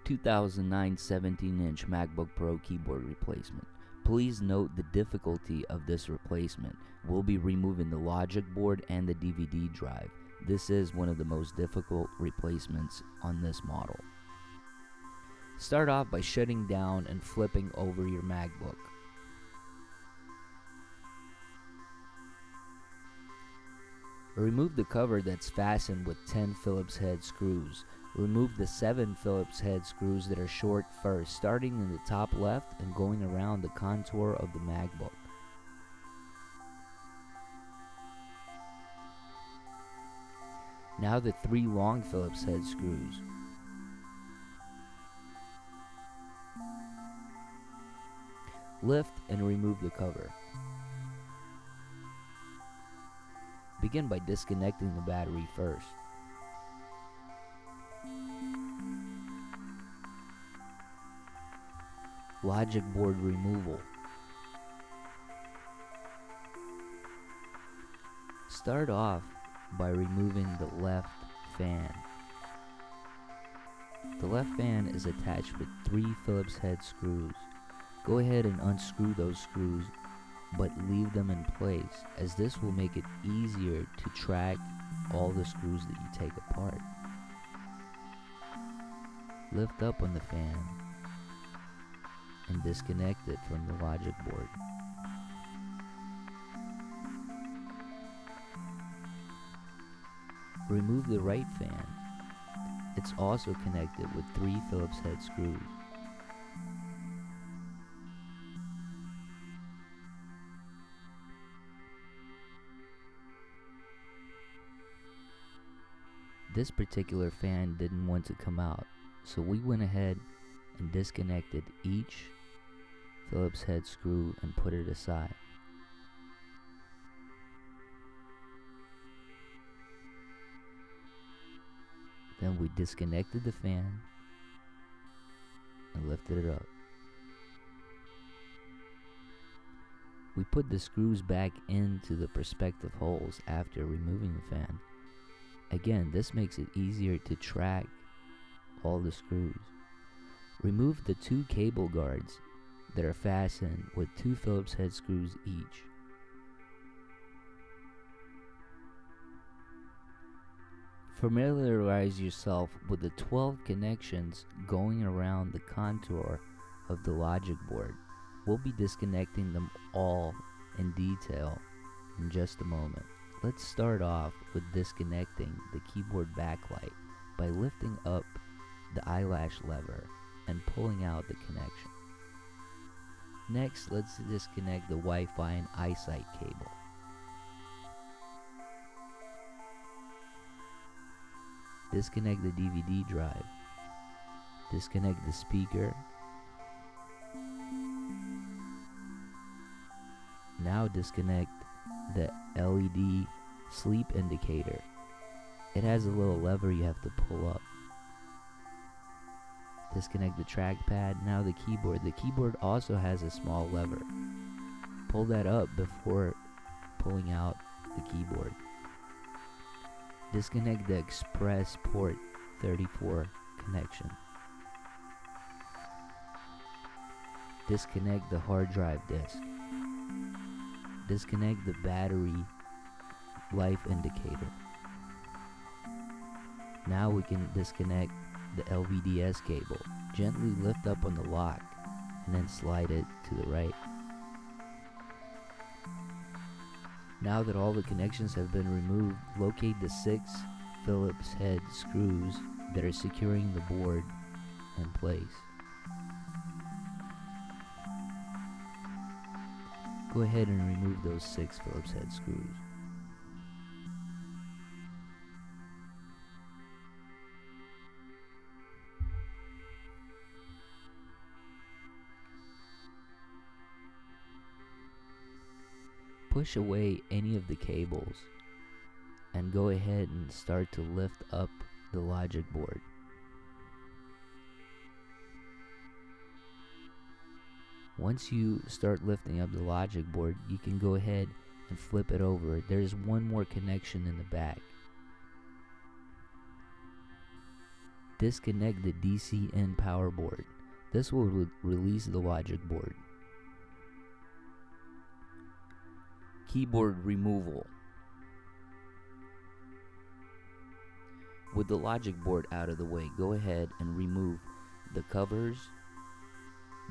2009 17-inch MacBook Pro keyboard replacement. Please note the difficulty of this replacement. We'll be removing the logic board and the DVD drive. This is one of the most difficult replacements on this model. Start off by shutting down and flipping over your MacBook. Remove the cover that's fastened with 10 Phillips head screws. Remove the 7 Phillips head screws that are short first, starting in the top left and going around the contour of the MacBook. Now the 3 long Phillips head screws. Lift and remove the cover. Begin by disconnecting the battery first. Logic board removal. Start off by removing the left fan. The left fan is attached with 3 Phillips head screws. Go ahead and unscrew those screws, but leave them in place, as this will make it easier to track all the screws that you take apart. Lift up on the fan and disconnect it from the logic board. Remove the right fan. It's also connected with 3 Phillips head screws. This particular fan didn't want to come out, so we went ahead and disconnected each Phillips head screw and put it aside. Then we disconnected the fan and lifted it up. We put the screws back into the respective holes after removing the fan. Again, this makes it easier to track all the screws. Remove the 2 cable guards that are fastened with 2 Phillips head screws each. Familiarize yourself with the 12 connections going around the contour of the logic board. We'll be disconnecting them all in detail in just a moment. Let's start off with disconnecting the keyboard backlight by lifting up the eyelash lever and pulling out the connection. Next, let's disconnect the Wi-Fi and EyeSight cable. Disconnect the DVD drive. Disconnect the speaker. Now disconnect the LED sleep indicator. It has a little lever you have to pull up. Disconnect the trackpad. Now the keyboard. The keyboard also has a small lever. Pull that up before pulling out the keyboard. Disconnect the express port 34 connection. Disconnect the hard drive disk. Disconnect the battery life indicator. Now we can disconnect the LVDS cable. Gently lift up on the lock and then slide it to the right. Now that all the connections have been removed, locate the 6 Phillips head screws that are securing the board in place. Go ahead and remove those 6 Phillips head screws. Push away any of the cables and go ahead and start to lift up the logic board. Once you start lifting up the logic board, you can go ahead and flip it over. There's one more connection in the back. Disconnect the DC in power board. This will release the logic board. Keyboard removal. With the logic board out of the way, go ahead and remove the covers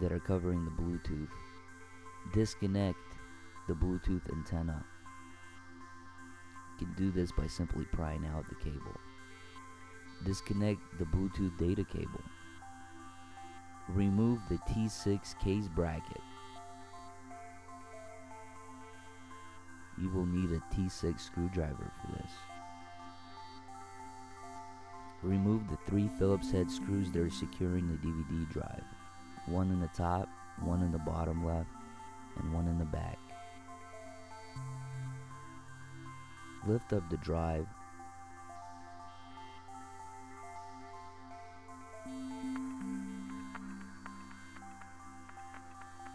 that are covering the Bluetooth. Disconnect the Bluetooth antenna. You can do this by simply prying out the cable. Disconnect the Bluetooth data cable. Remove the T6 case bracket. You will need a T6 screwdriver for this. Remove the 3 Phillips head screws that are securing the DVD drive. One in the top, one in the bottom left, and one in the back. Lift up the drive.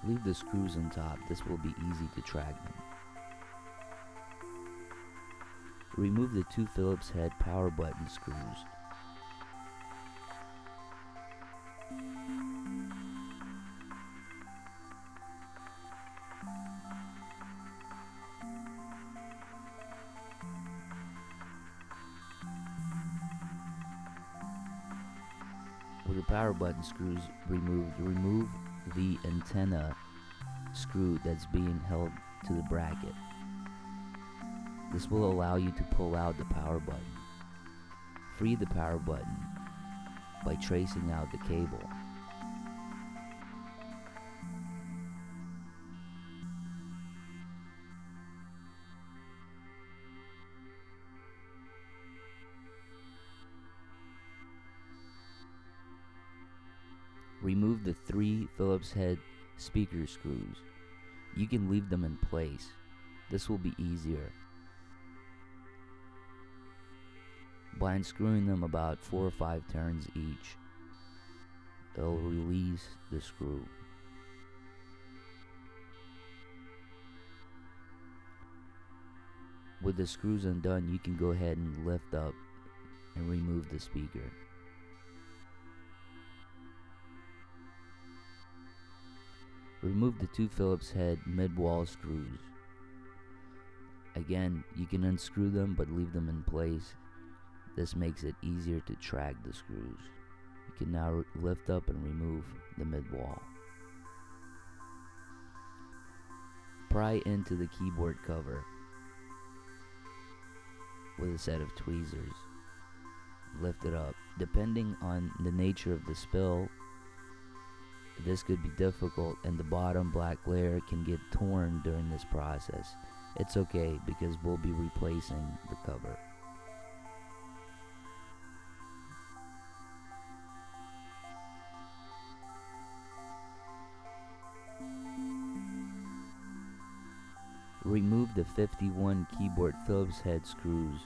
Leave the screws on top. This will be easy to track them. Remove the 2 Phillips head power button screws. With the power button screws removed, remove the antenna screw that's being held to the bracket. This will allow you to pull out the power button. Free the power button by tracing out the cable. Remove the 3 Phillips head speaker screws. You can leave them in place. This will be easier. By unscrewing them about 4 or 5 turns each, they'll release the screw. With the screws undone, you can go ahead and lift up and remove the speaker. Remove the 2 Phillips head mid-wall screws. Again, you can unscrew them but leave them in place. This makes it easier to track the screws. You can now lift up and remove the mid-wall. Pry into the keyboard cover with a set of tweezers. Lift it up. Depending on the nature of the spill, this could be difficult and the bottom black layer can get torn during this process. It's okay because we'll be replacing the cover. Remove the 51 keyboard Phillips head screws.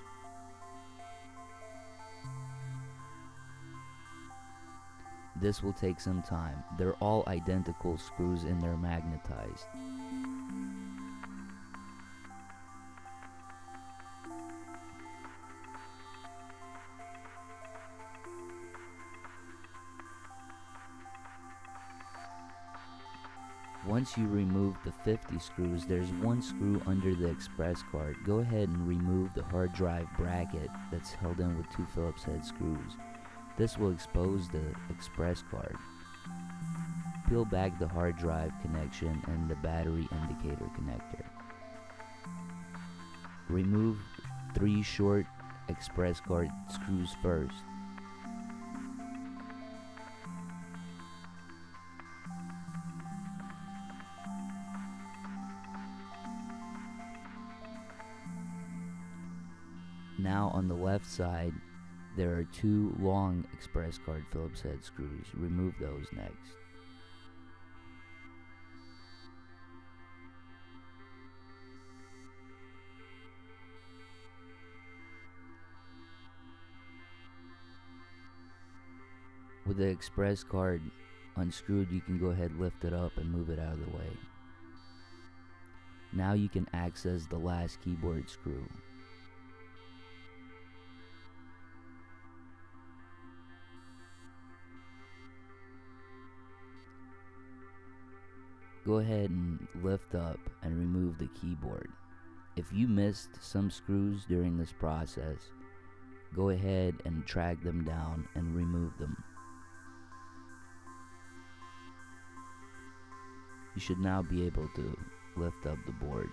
This will take some time. They're all identical screws and they're magnetized. Once you remove the 50 screws, there's one screw under the express card. Go ahead and remove the hard drive bracket that's held in with 2 Phillips head screws. This will expose the express card. Peel back the hard drive connection and the battery indicator connector. Remove 3 short express card screws first. Now on the left side, there are 2 long express card Phillips head screws. Remove those next. With the express card unscrewed, you can go ahead, lift it up and move it out of the way. Now you can access the last keyboard screw. go ahead and lift up and remove the keyboard. If you missed some screws during this process, go ahead and track them down and remove them. You should now be able to lift up the board.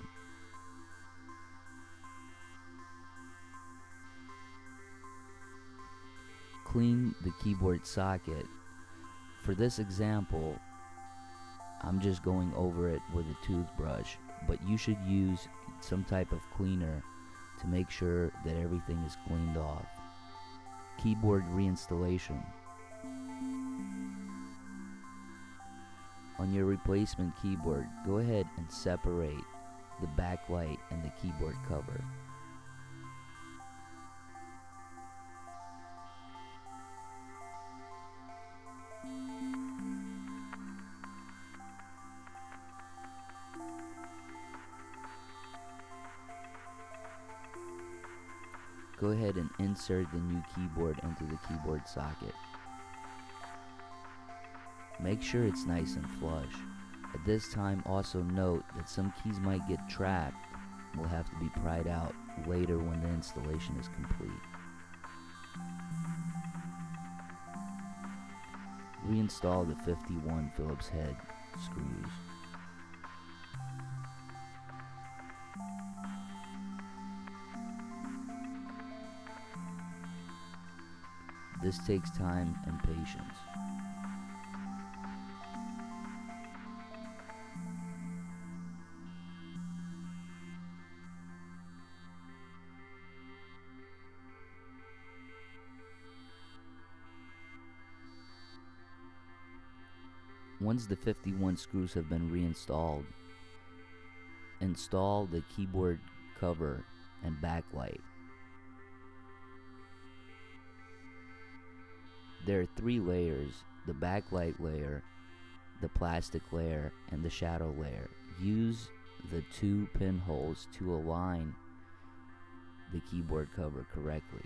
Clean the keyboard socket. For this example, I'm just going over it with a toothbrush, but you should use some type of cleaner to make sure that everything is cleaned off. Keyboard reinstallation. On your replacement keyboard, go ahead and separate the backlight and the keyboard cover. Go ahead and insert the new keyboard into the keyboard socket. Make sure it's nice and flush. At this time, also note that some keys might get trapped and will have to be pried out later when the installation is complete. Reinstall the 51 Phillips head screws. This takes time and patience. Once the 51 screws have been reinstalled, install the keyboard cover and backlight. There are 3 layers: the backlight layer, the plastic layer, and the shadow layer. Use the 2 pinholes to align the keyboard cover correctly.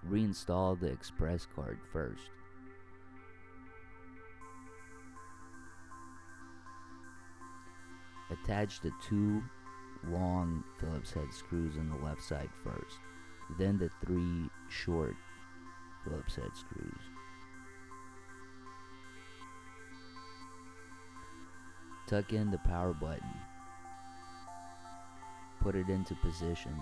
Reinstall the express card first. Attach the 2 long Phillips head screws on the left side first, then the 3 short Phillips head screws. Tuck in the power button. Put it into position.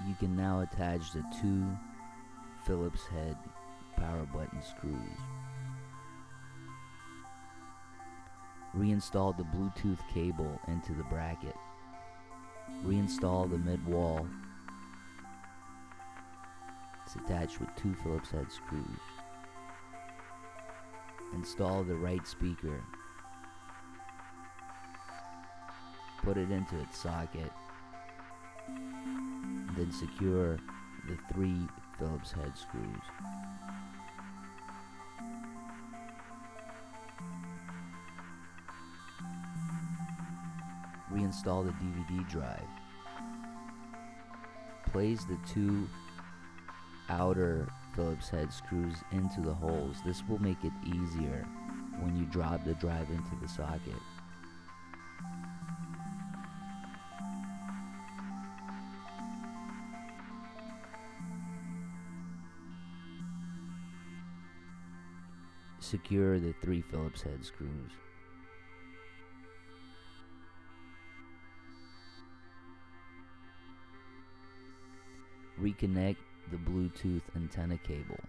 You can now attach the 2 Phillips head power button screws. Reinstall the Bluetooth cable into the bracket. Reinstall the mid-wall. It's attached with 2 Phillips head screws. Install the right speaker. Put it into its socket. Then secure the 3 Phillips head screws. Reinstall the DVD drive. Place the 2 outer Phillips head screws into the holes. This will make it easier when you drop the drive into the socket. Secure the 3 Phillips head screws. Reconnect the Bluetooth antenna cable.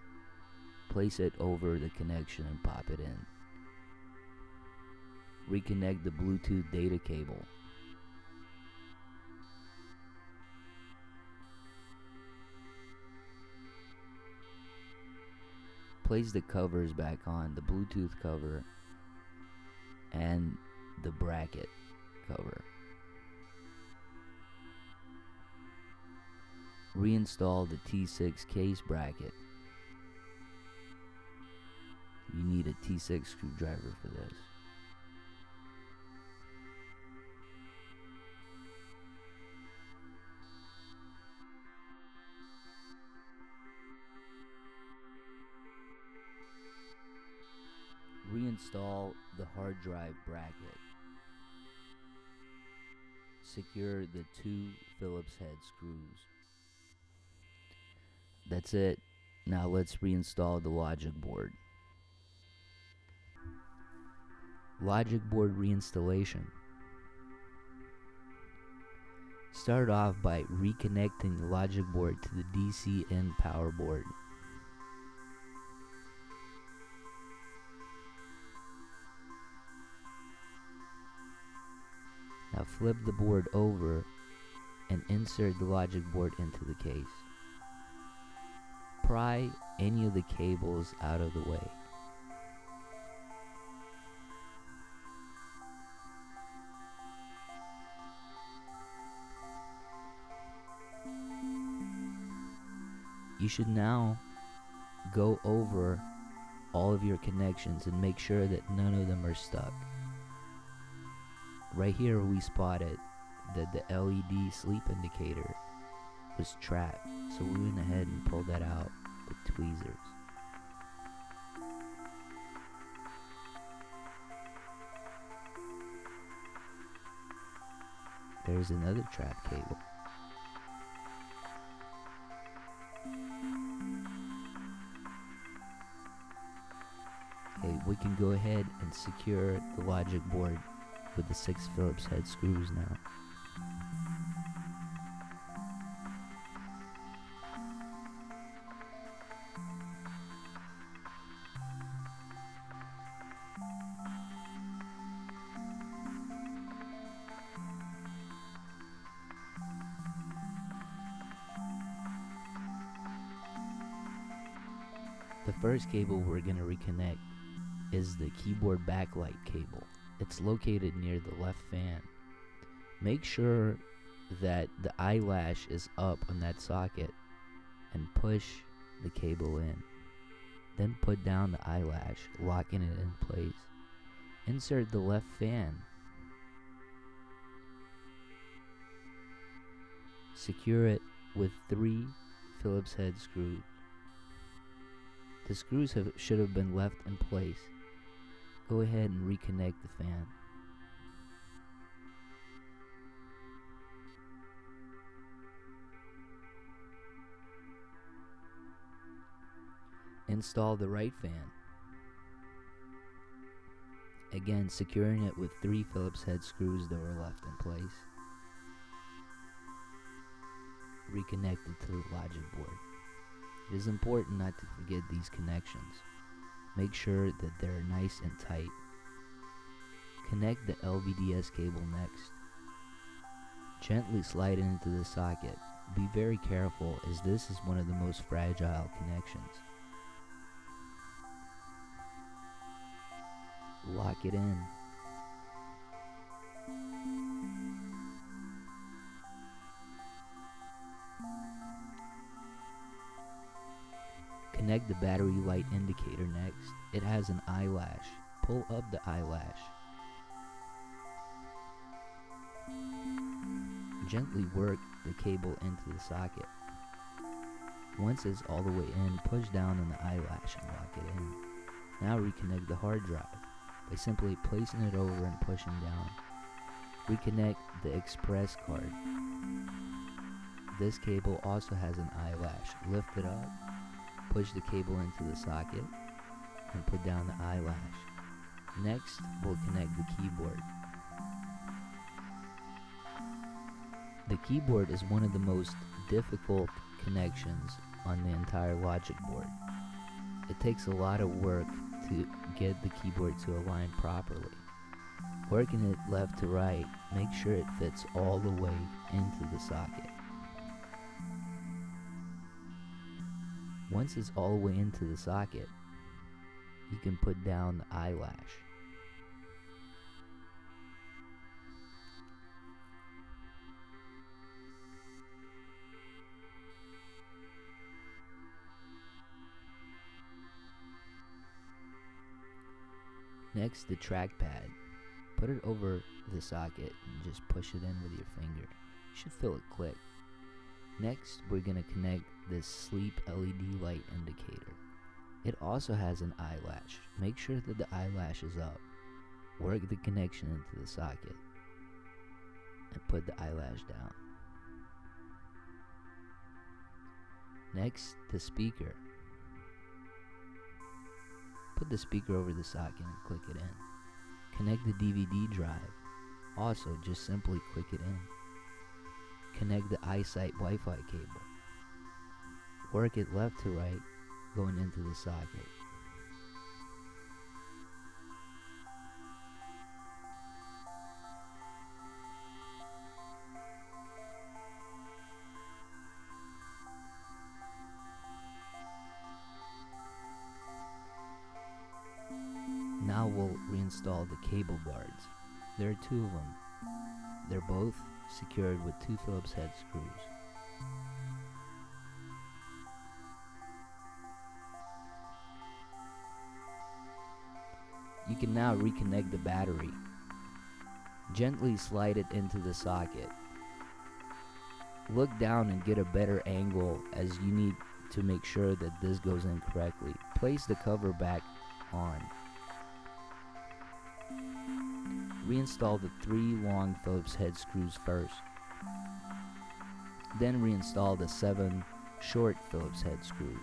Place it over the connection and pop it in. Reconnect the Bluetooth data cable. Place the covers back on, the Bluetooth cover and the bracket cover. Reinstall the T6 case bracket. you need a T6 screwdriver for this. Reinstall the hard drive bracket. Secure the 2 Phillips head screws. That's it. Now let's reinstall the logic board. Logic board reinstallation. Start off by reconnecting the logic board to the DC in power board. Now flip the board over and insert the logic board into the case. Pry any of the cables out of the way. You should now go over all of your connections and make sure that none of them are stuck. Right here we spotted that the LED sleep indicator was trapped, so we went ahead and pulled that out with tweezers. There's another trap cable. Okay, we can go ahead and secure the logic board with the 6 Phillips head screws now. The first cable we're going to reconnect is the keyboard backlight cable. It's located near the left fan. Make sure that the eyelash is up on that socket and push the cable in. Then put down the eyelash, locking it in place. Insert the left fan. Secure it with 3 Phillips head screws. The screws should have been left in place. Go ahead and reconnect the fan. Install the right fan. Again, securing it with 3 Phillips head screws that were left in place. Reconnect it to the logic board. It is important not to forget these connections. Make sure that they're nice and tight. Connect the LVDS cable next. Gently slide it into the socket. Be very careful, as this is one of the most fragile connections. Lock it in. Connect the battery light indicator next. It has an eyelash. Pull up the eyelash. Gently work the cable into the socket. Once it's all the way in, push down on the eyelash and lock it in. Now reconnect the hard drive by simply placing it over and pushing down. Reconnect the express card. This cable also has an eyelash. Lift it up. Push the cable into the socket and put down the eyelash. Next, we'll connect the keyboard. The keyboard is one of the most difficult connections on the entire logic board. It takes a lot of work to get the keyboard to align properly. Working it left to right, make sure it fits all the way into the socket. Once it's all the way into the socket, you can put down the eyelash. Next, the trackpad. Put it over the socket and just push it in with your finger. You should feel it click. Next, we're going to connect this sleep LED light indicator. It also has an eyelash. Make sure that the eyelash is up. Work the connection into the socket and put the eyelash down. Next, the speaker. Put the speaker over the socket and click it in. Connect the DVD drive. Also, just simply click it in. Connect the EyeSight Wi-Fi cable. Work it left to right, going into the socket. Now we'll reinstall the cable guards. There are two of them. They're both secured with two Phillips head screws. You can now reconnect the battery. Gently slide it into the socket. Look down and get a better angle, as you need to make sure that this goes in correctly. Place the cover back on. Reinstall the 3 long Phillips head screws first. Then reinstall the 7 short Phillips head screws.